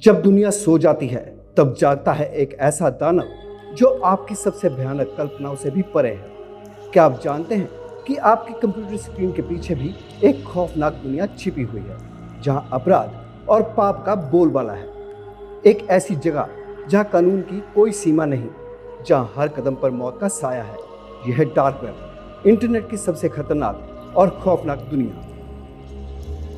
जब दुनिया सो जाती है तब जागता है एक ऐसा दानव जो आपकी सबसे भयानक कल्पनाओं से भी परे है। क्या आप जानते हैं कि आपकी कंप्यूटर स्क्रीन के पीछे भी एक खौफनाक दुनिया छिपी हुई है, जहां अपराध और पाप का बोलबाला है। एक ऐसी जगह जहां कानून की कोई सीमा नहीं, जहां हर कदम पर मौत का साया है। यह है डार्क वेब, इंटरनेट की सबसे खतरनाक और खौफनाक दुनिया।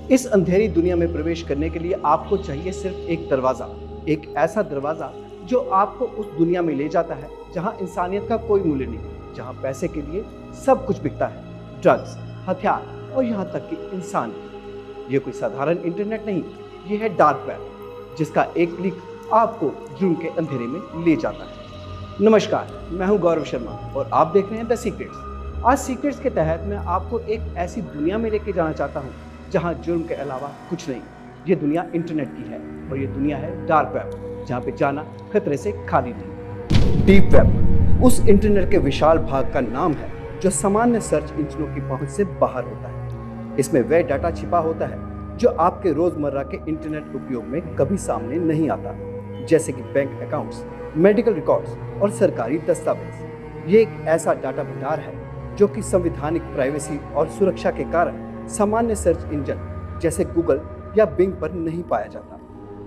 इस अंधेरी दुनिया में प्रवेश करने के लिए आपको चाहिए सिर्फ एक दरवाजा, एक ऐसा दरवाजा जो आपको उस दुनिया में ले जाता है जहां इंसानियत का कोई मूल्य नहीं, जहां पैसे के लिए सब कुछ बिकता है, ड्रग्स, हथियार और यहां तक कि इंसान भी। ये कोई साधारण इंटरनेट नहीं, ये है डार्क वेब, जिसका एक क्लिक आपको जुर्म के अंधेरे में ले जाता है। नमस्कार, मैं हूं गौरव शर्मा और आप देख रहे हैं द सीक्रेट्स। आज सीक्रेट्स के तहत मैं आपको एक ऐसी दुनिया में लेके जाना चाहता हूं जहां जुर्म के अलावा कुछ नहीं। ये दुनिया इंटरनेट की है और ये दुनिया है डार्क वेब, जहां पे जाना खतरे से खाली नहीं। डीप वेब उस इंटरनेट के विशाल भाग का नाम है जो सामान्य सर्च इंजनों की पहुंच से बाहर होता है। इसमें वह डाटा छिपा होता है जो आपके रोजमर्रा के इंटरनेट उपयोग में कभी सामने नहीं आता, जैसे कि बैंक अकाउंट्स, मेडिकल रिकॉर्ड्स और सरकारी दस्तावेज। ये एक ऐसा डाटा भंडार है जो कि संवैधानिक प्राइवेसी और सुरक्षा के कारण सामान्य सर्च इंजन जैसे गूगल या बिंग पर नहीं पाया जाता।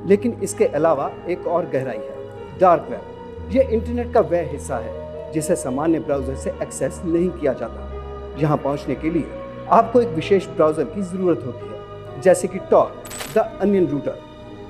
लेकिन इसके अलावा एक और गहराई है, डार्क वेब। यह इंटरनेट का वह हिस्सा है जिसे सामान्य ब्राउज़र से एक्सेस नहीं किया जाता। यहाँ पहुँचने के लिए आपको एक विशेष ब्राउज़र की ज़रूरत होती है, जैसे कि Tor the onion router.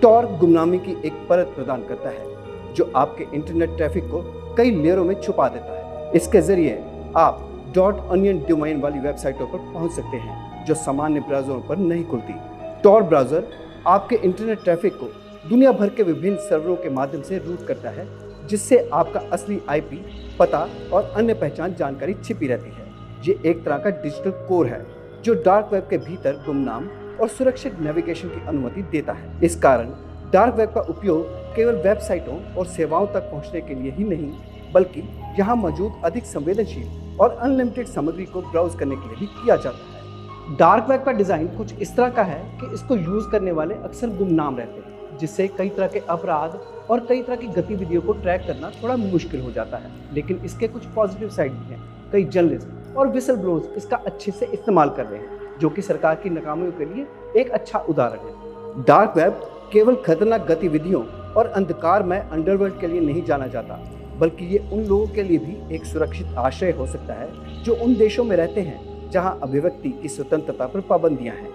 Tor गुमनामी की एक परत प्रदान करता है जो आपके इंटरनेट ट्रैफिक को कई लेयरों में छुपा देता है। इसके जरिए आप .onion डोमेन वाली वेबसाइटों पर पहुंच सकते हैं जो सामान्य ब्राउज़रों पर नहीं खुलती। टॉर ब्राउज़र आपके इंटरनेट ट्रैफिक को दुनिया भर के विभिन्न सर्वरों के माध्यम से रूट करता है, जिससे आपका असली IP पता और अन्य पहचान जानकारी छिपी रहती है। ये एक तरह का डिजिटल कोर है जो डार्क वेब के भीतर गुमनाम और सुरक्षित नेविगेशन की अनुमति देता है। इस कारण डार्क वेब का उपयोग केवल वेबसाइटों और सेवाओं तक पहुंचने के लिए ही नहीं, बल्कि यहाँ मौजूद अधिक संवेदनशील और अनलिमिटेड सामग्री को ब्राउज करने के लिए भी किया जाता है। डार्क वेब का डिज़ाइन कुछ इस तरह का है कि इसको यूज़ करने वाले अक्सर गुमनाम रहते हैं, जिससे कई तरह के अपराध और कई तरह की गतिविधियों को ट्रैक करना थोड़ा मुश्किल हो जाता है। लेकिन इसके कुछ पॉजिटिव साइड भी हैं। कई जर्नलिस्ट और विसल ब्लोअर्स इसका अच्छे से इस्तेमाल कर रहे हैं, जो कि सरकार की नाकामियों के लिए एक अच्छा उदाहरण है। डार्क वेब केवल खतरनाक गतिविधियों और अंधकारमय अंडरवर्ल्ड के लिए नहीं जाना जाता, बल्कि ये उन लोगों के लिए भी एक सुरक्षित आश्रय हो सकता है जो उन देशों में रहते हैं जहां अभिव्यक्ति की स्वतंत्रता पर पाबंदियां हैं।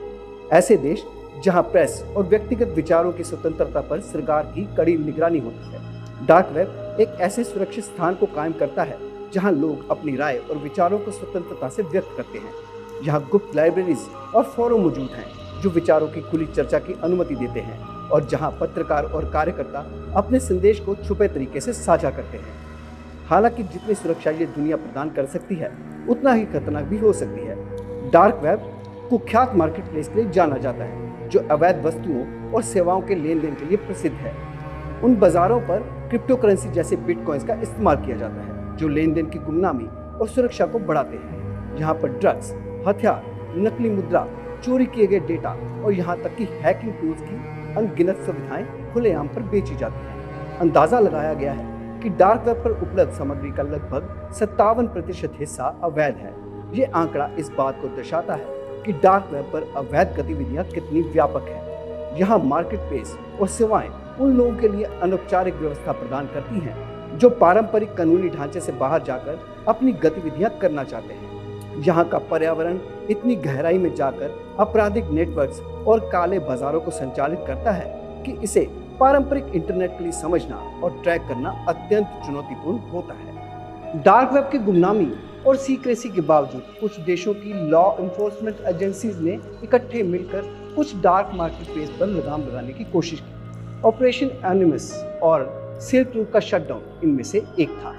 ऐसे देश जहां प्रेस और व्यक्तिगत विचारों की स्वतंत्रता पर सरकार की कड़ी निगरानी होती है। डार्क वेब एक ऐसे सुरक्षित स्थान को कायम करता है जहां लोग अपनी राय और विचारों को स्वतंत्रता से व्यक्त करते हैं। यहाँ गुप्त लाइब्रेरीज और फोरम मौजूद हैं जो विचारों की खुली चर्चा की अनुमति देते हैं, और जहाँ पत्रकार और कार्यकर्ता अपने संदेश को छुपे तरीके से साझा करते हैं। हालांकि जितनी सुरक्षा ये दुनिया प्रदान कर सकती है, उतना ही खतरनाक भी हो सकती है। डार्क वेब कुख्यात मार्केट प्लेस के लिए जाना जाता है जो अवैध वस्तुओं और सेवाओं के लेन देन के लिए प्रसिद्ध है। उन बाजारों पर क्रिप्टो करेंसी जैसे बिटकॉइंस का इस्तेमाल किया जाता है जो लेन देन की गुमनामी और सुरक्षा को बढ़ाते हैं। यहाँ पर ड्रग्स, हथियार, नकली मुद्रा, चोरी किए गए डेटा और यहाँ तक कि हैकिंग टूल्स की अनगिनत सुविधाएं खुलेआम पर बेची जाती हैं। अंदाजा लगाया गया है कि डार्क वेब पर उपलब्ध सामग्री का लगभग 57% हिस्सा अवैध है। ये आंकड़ा इस बात को दर्शाता है कि डार्क वेब पर अवैध गतिविधियां कितनी व्यापक हैं। यहाँ मार्केट प्लेस और सेवाएं उन लोगों के लिए अनौपचारिक व्यवस्था प्रदान करती हैं जो पारंपरिक कानूनी ढांचे से बाहर जाकर अपनी गतिविधियां करना चाहते हैं। यहाँ का पर्यावरण इतनी गहराई में जाकर आपराधिक नेटवर्क्स और काले बाजारों को संचालित करता है कि इसे पारंपरिक इंटरनेट के लिए समझना और ट्रैक करना अत्यंत चुनौतीपूर्ण होता है। डार्क वेब की गुमनामी और सीक्रेसी के बावजूद कुछ देशों की लॉ एनफोर्समेंट एजेंसीज ने इकट्ठे मिलकर कुछ डार्क मार्केट प्लेस पर लगाम लगाने की कोशिश की। ऑपरेशन एनिमस और सिल्क रूट का शटडाउन इनमें से एक था।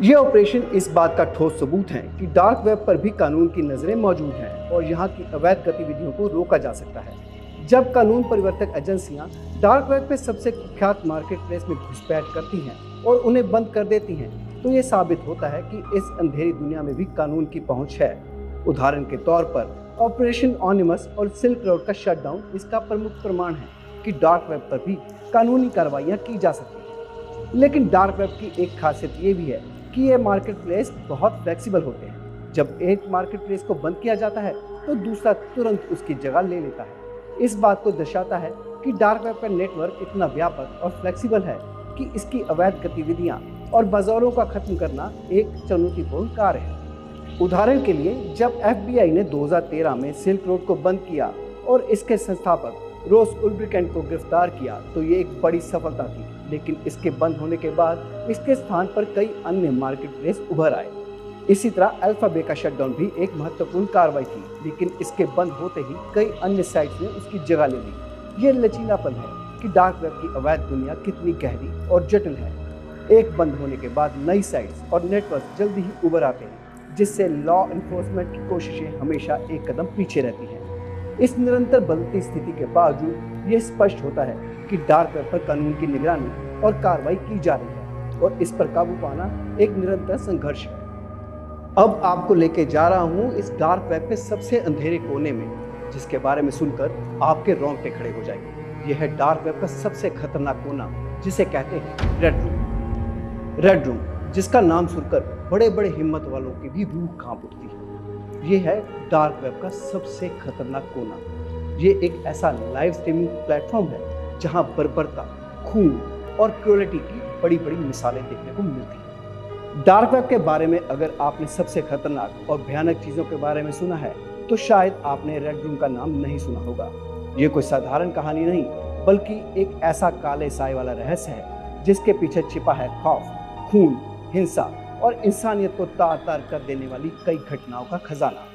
ये ऑपरेशन इस बात का ठोस सबूत है कि डार्क वेब पर भी कानून की नज़रें मौजूद हैं और यहाँ की अवैध गतिविधियों को रोका जा सकता है। जब कानून परिवर्तक एजेंसियां डार्क वेब पे सबसे कुख्यात मार्केट प्लेस में घुसपैठ करती हैं और उन्हें बंद कर देती हैं, तो ये साबित होता है कि इस अंधेरी दुनिया में भी कानून की पहुंच है। उदाहरण के तौर पर ऑपरेशन एनिमस और सिल्क रोड का शटडाउन इसका प्रमुख प्रमाण है। कि डार्क वेब पर भी कानूनी कार्रवाइयाँ की जा सकती हैं। लेकिन डार्क वेब की एक खासियत ये भी है कि ये मार्केट प्लेस बहुत फ्लेक्सिबल होते हैं। जब एक मार्केट प्लेस को बंद किया जाता है तो दूसरा तुरंत उसकी जगह ले लेता है। इस बात को दर्शाता है कि डार्क वेब का नेटवर्क इतना व्यापक और फ्लेक्सिबल है कि इसकी अवैध गतिविधियां और बाजारों का खत्म करना एक चुनौतीपूर्ण कार्य है। उदाहरण के लिए, जब FBI ने 2013 में सिल्क रोड को बंद किया और इसके संस्थापक रोस उल्ब्रिकेंट को गिरफ्तार किया तो ये एक बड़ी सफलता थी। लेकिन इसके बंद होने के बाद इसके स्थान पर कई अन्य मार्केट प्लेस उभर आए। इसी तरह अल्फाबे का शटडाउन भी एक महत्वपूर्ण कार्रवाई थी, लेकिन इसके बंद होते ही कई अन्य साइट्स ने उसकी जगह ले ली। ये लचीलापन है कि डार्क वेब की अवैध दुनिया कितनी गहरी और जटिल है। एक बंद होने के बाद नई साइट्स और नेटवर्क जल्दी ही उभर आते हैं, जिससे लॉ एनफोर्समेंट की कोशिशें हमेशा एक कदम पीछे रहती हैं। इस निरंतर बदलती स्थिति के बावजूद ये स्पष्ट होता है कि डार्क वेब पर कानून की निगरानी और कार्रवाई की जा रही है और इस पर काबू पाना एक निरंतर संघर्ष है। अब आपको लेके जा रहा हूँ इस डार्क वेब के सबसे अंधेरे कोने में, जिसके बारे में सुनकर आपके रोंगटे खड़े हो जाएंगे। यह है डार्क वेब का सबसे खतरनाक कोना, जिसे कहते हैं रेड रूम। रेड रूम, जिसका नाम सुनकर बड़े बड़े हिम्मत वालों की भी रूह कांप उठती है। ये है डार्क वेब का सबसे खतरनाक कोना। ये एक ऐसा लाइव स्ट्रीमिंग प्लेटफॉर्म है जहां बर्बरता, खून और क्रूरटी की बड़ी बड़ी मिसालें देखने को मिलती हैं। डार्क वेब के बारे में अगर आपने सबसे खतरनाक और भयानक चीज़ों के बारे में सुना है तो शायद आपने रेड रूम का नाम नहीं सुना होगा। ये कोई साधारण कहानी नहीं, बल्कि एक ऐसा काले साए वाला रहस्य है जिसके पीछे छिपा है खौफ, खून, हिंसा और इंसानियत को तार तार कर देने वाली कई घटनाओं का खजाना।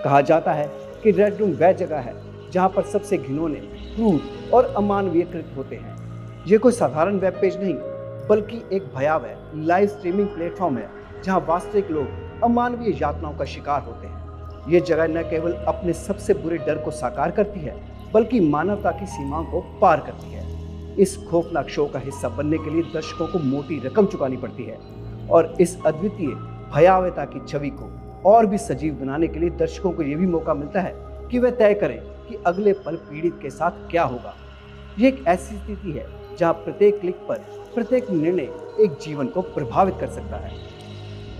कहा जाता है कि रेड रूम वह जगह है जहां पर सबसे घिनौने, क्रूर और अमानवीय कृत्य होते हैं। ये कोई साधारण वेब पेज नहीं, बल्कि एक भयावह लाइव स्ट्रीमिंग प्लेटफॉर्म है जहां वास्तविक लोग अमानवीय यातनाओं का शिकार होते हैं। ये जगह न केवल अपने सबसे बुरे डर को साकार करती है, बल्कि मानवता की सीमाओं को पार करती है। इस खौफनाक शो का हिस्सा बनने के लिए दर्शकों को मोटी रकम चुकानी पड़ती है और इस अद्वितीय भयावहता की छवि को और भी सजीव बनाने के लिए दर्शकों को यह भी मौका मिलता है कि वे तय करें कि अगले पल पीड़ित के साथ क्या होगा। ये एक ऐसी स्थिति है जहां प्रत्येक क्लिक पर प्रत्येक निर्णय एक जीवन को प्रभावित कर सकता है।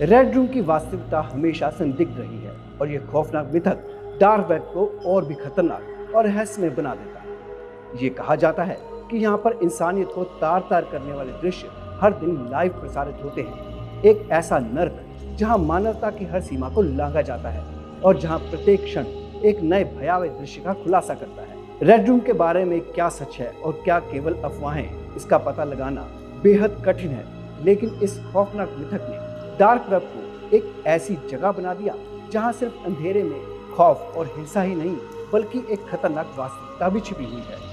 रेड रूम की वास्तविकता हमेशा संदिग्ध रही है और यह खौफनाक मिथक डार्क वेब को और भी खतरनाक और रहस्यमय बना देता है। ये कहा जाता है कि यहाँ पर इंसानियत को तार तार करने वाले दृश्य हर दिन लाइव प्रसारित होते हैं। एक ऐसा नर्क जहां मानवता की हर सीमा को लांघा जाता है और जहां प्रत्येक क्षण एक नए भयावह दृश्य का खुलासा करता है। रेड रूम के बारे में क्या सच है और क्या केवल अफवाहें, इसका पता लगाना बेहद कठिन है। लेकिन इस खौफनाक मिथक ने डार्क वेब को एक ऐसी जगह बना दिया जहां सिर्फ अंधेरे में खौफ और हिंसा ही नहीं, बल्कि एक खतरनाक वास्तविकता भी छिपी हुई है।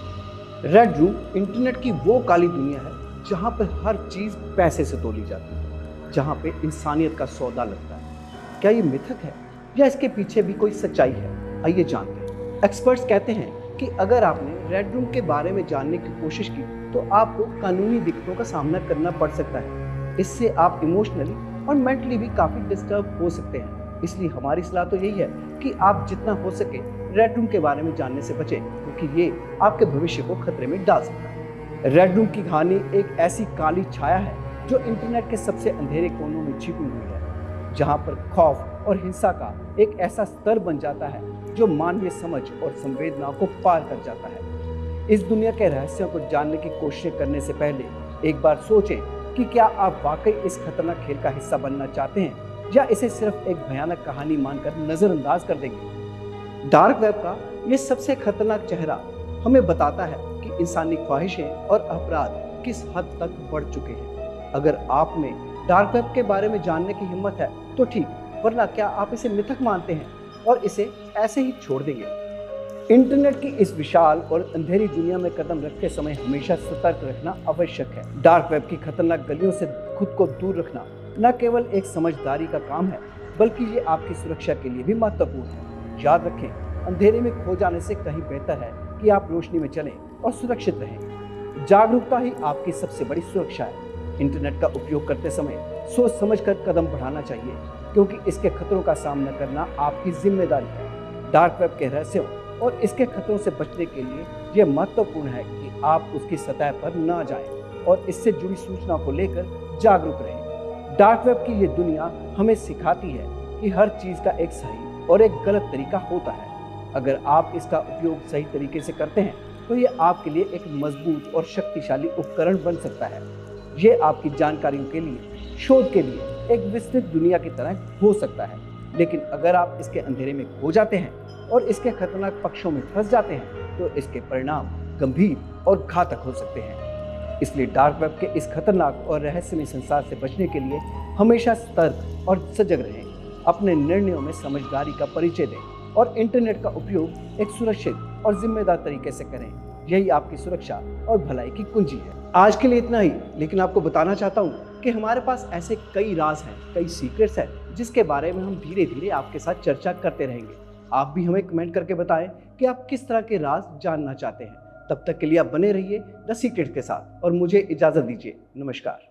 रेड रूम इंटरनेट की वो काली दुनिया है जहां पर हर चीज पैसे से तोली जाती है, जहां पे इंसानियत का सौदा लगता है। क्या ये मिथक है या इसके पीछे भी कोई सच्चाई है? आइए जानते हैं। एक्सपर्ट्स कहते हैं कि अगर आपने रेड रूम के बारे में जानने की कोशिश की तो आपको कानूनी दिक्कतों का सामना करना पड़ सकता है। इससे आप इमोशनली और मेंटली भी काफी डिस्टर्ब हो सकते हैं। इसलिए हमारी सलाह तो यही है कि आप जितना हो सके रेड रूम के बारे में जानने से बचें, क्योंकि ये आपके भविष्य को खतरे में डाल सकता है। रेड रूम की कहानी एक ऐसी काली छाया है जो इंटरनेट के सबसे अंधेरे कोनों में छिपी हुई है, जहां पर खौफ और हिंसा का एक ऐसा स्तर बन जाता है जो मानवीय समझ और संवेदनाओं को पार कर जाता है। इस दुनिया के रहस्यों को जानने की कोशिश करने से पहले एक बार सोचें कि क्या आप वाकई इस खतरनाक खेल का हिस्सा बनना चाहते हैं या इसे सिर्फ एक भयानक कहानी मानकर नजरअंदाज कर देंगे। डार्क वेब का ये सबसे खतरनाक चेहरा हमें बताता है कि इंसानी ख्वाहिशें और अपराध किस हद तक बढ़ चुके हैं। अगर आप में डार्क वेब के बारे में जानने की हिम्मत है तो ठीक, वरना क्या आप इसे मिथक मानते हैं और इसे ऐसे ही छोड़ देंगे? इंटरनेट की इस विशाल और अंधेरी दुनिया में कदम रखते समय हमेशा सतर्क रहना आवश्यक है। डार्क वेब की खतरनाक गलियों से खुद को दूर रखना न केवल एक समझदारी का काम है, बल्कि ये आपकी सुरक्षा के लिए भी महत्वपूर्ण है। याद रखें, अंधेरे में खो जाने से कहीं बेहतर है कि आप रोशनी में चलें और सुरक्षित रहें। जागरूकता ही आपकी सबसे बड़ी सुरक्षा है। इंटरनेट का उपयोग करते समय सोच समझकर कदम बढ़ाना चाहिए, क्योंकि इसके खतरों का सामना करना आपकी जिम्मेदारी है। डार्क वेब के रहस्यों और इसके खतरों से बचने के लिए यह महत्वपूर्ण है कि आप उसकी सतह पर ना जाएं और इससे जुड़ी सूचनाओं को लेकर जागरूक रहें। डार्क वेब की ये दुनिया हमें सिखाती है कि हर चीज का एक सही और एक गलत तरीका होता है। अगर आप इसका उपयोग सही तरीके से करते हैं तो ये आपके लिए एक मजबूत और शक्तिशाली उपकरण बन सकता है। ये आपकी जानकारियों के लिए, शोध के लिए एक विस्तृत दुनिया की तरह हो सकता है। लेकिन अगर आप इसके अंधेरे में खो जाते हैं और इसके खतरनाक पक्षों में फंस जाते हैं तो इसके परिणाम गंभीर और घातक हो सकते हैं। इसलिए डार्क वेब के इस खतरनाक और रहस्यमय संसार से बचने के लिए हमेशा सतर्क और सजग रहें। अपने निर्णयों में समझदारी का परिचय दें और इंटरनेट का उपयोग एक सुरक्षित और जिम्मेदार तरीके से करें। यही आपकी सुरक्षा और भलाई की कुंजी है। आज के लिए इतना ही, लेकिन आपको बताना चाहता हूँ कि हमारे पास ऐसे कई राज हैं, कई सीक्रेट्स हैं जिसके बारे में हम धीरे धीरे आपके साथ चर्चा करते रहेंगे। आप भी हमें कमेंट करके बताएं कि आप किस तरह के राज जानना चाहते हैं। तब तक के लिए आप बने रहिए द सीक्रेट के साथ और मुझे इजाजत दीजिए। नमस्कार।